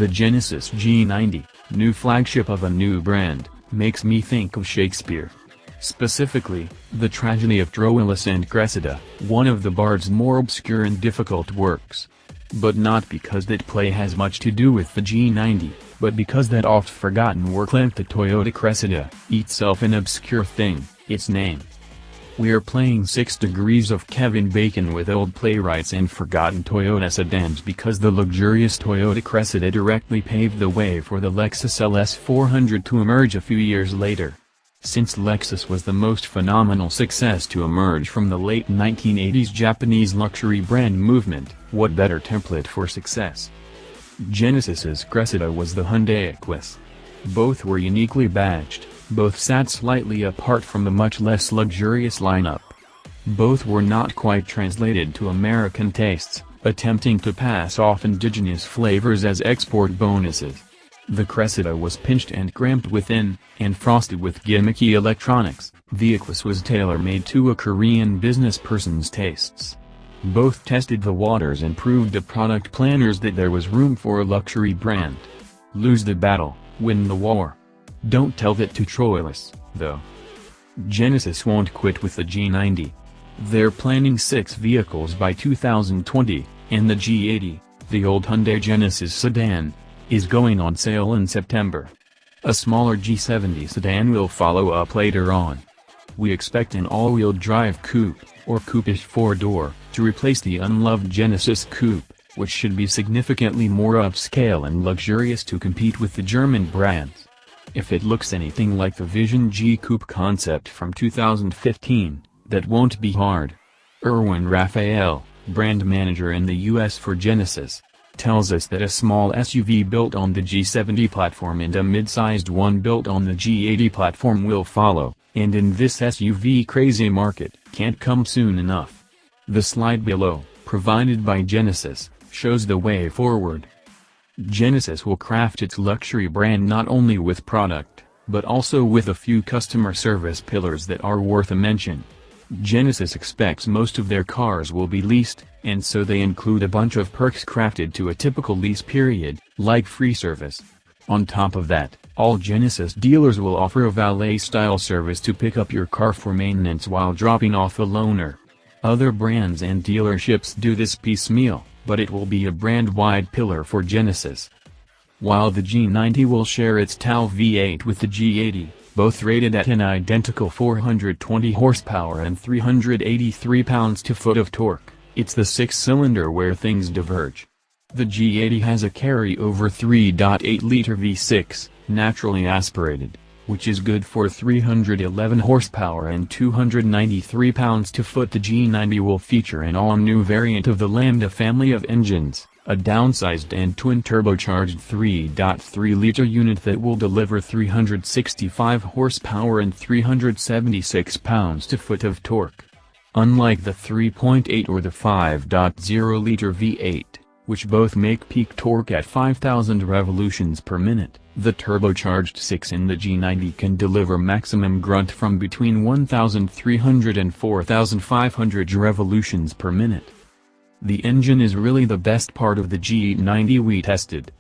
The Genesis G90, new flagship of a new brand, makes me think of Shakespeare. Specifically, the tragedy of Troilus and Cressida, one of the bard's more obscure and difficult works. But not because that play has much to do with the G90, but because that oft-forgotten work lent the Toyota Cressida, itself an obscure thing, its name. We are playing 6 degrees of Kevin Bacon with old playwrights and forgotten Toyota sedans because the luxurious Toyota Cressida directly paved the way for the Lexus LS400 to emerge a few years later. Since Lexus was the most phenomenal success to emerge from the late 1980s Japanese luxury brand movement, what better template for success? Genesis's Cressida was the Hyundai Equus. Both were uniquely badged, both sat slightly apart from the much less luxurious lineup. Both were not quite translated to American tastes, attempting to pass off indigenous flavors as export bonuses. The Cressida was pinched and cramped within, and frosted with gimmicky electronics. The Equus was tailor-made to a Korean business person's tastes. Both tested the waters and proved to product planners that there was room for a luxury brand. Lose the battle, win the war. Don't tell that to Troilus, though. Genesis won't quit with the G90. They're planning 6 vehicles by 2020, and the G80, the old Hyundai Genesis sedan, is going on sale in September. A smaller G70 sedan will follow up later on. We expect an all-wheel drive coupe, or coupe-ish 4-door, to replace the unloved Genesis coupe, which should be significantly more upscale and luxurious to compete with the German brands. If it looks anything like the Vision G coupe concept from 2015, that won't be hard. Erwin Raphael, brand manager in the US for Genesis, tells us that a small SUV built on the G70 platform and a mid-sized one built on the G80 platform will follow, and in this SUV-crazy market, can't come soon enough. The slide below, provided by Genesis, shows the way forward. Genesis will craft its luxury brand not only with product, but also with a few customer service pillars that are worth a mention. Genesis expects most of their cars will be leased, and so they include a bunch of perks crafted to a typical lease period, like free service. On top of that, all Genesis dealers will offer a valet-style service to pick up your car for maintenance while dropping off a loaner. Other brands and dealerships do this piecemeal, but it will be a brand-wide pillar for Genesis. While the G90 will share its TAL V8 with the G80, both rated at an identical 420 horsepower and 383 pounds-to-foot of torque, it's the 6-cylinder where things diverge. The G80 has a carry-over 3.8-liter V6, naturally aspirated, which is good for 311 horsepower and 293 pounds-to-foot. The G90 will feature an all-new variant of the Lambda family of engines, a downsized and twin-turbocharged 3.3-liter unit that will deliver 365 horsepower and 376 pounds-to-foot of torque. Unlike the 3.8 or the 5.0-liter V8, which both make peak torque at 5,000 revolutions per minute, the turbocharged 6 in the G90 can deliver maximum grunt from between 1,300 and 4,500 revolutions per minute. The engine is really the best part of the G90 we tested.